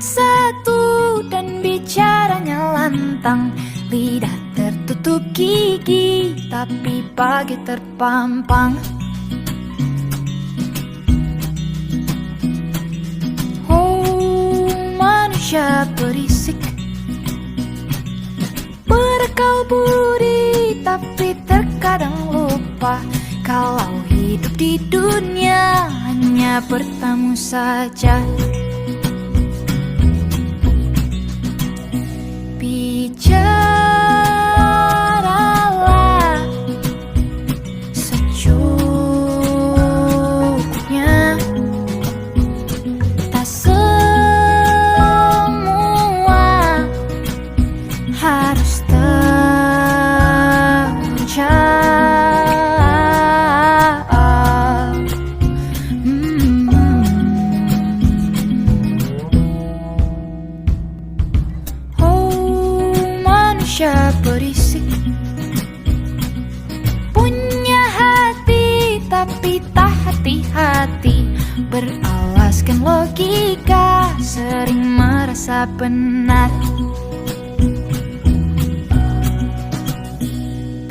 satu dan bicaranya lantang. Lidah tertutup gigi tapi pagi terpampang. Oh, manusia berisik, berakal budi tapi terkadang lupa kalau hidup di dunia hanya bertamu saja. Bicaralah secukupnya, tak semua harus terjawab. Oh, manusia berisik, punya hati tapi tak hati-hati, beralaskan logika, sering merasa benar.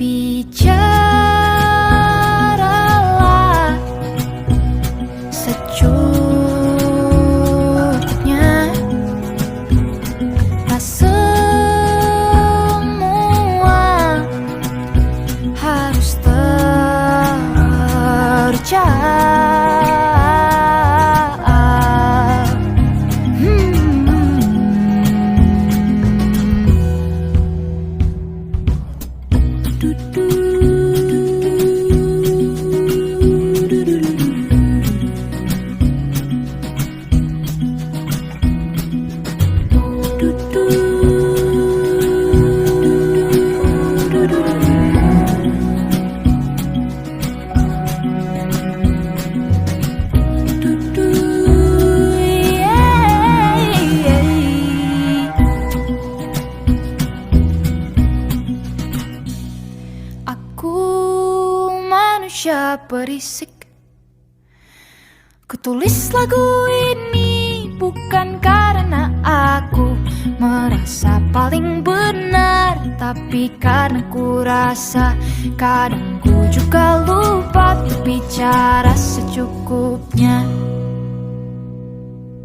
Bicaralah secukupnya, tak semua harus terjawab. Aku manusia berisik, kutulis lagu ini bukan karena aku merasa paling benar, tapi karena ku rasa kadang ku juga lupa bicara secukupnya.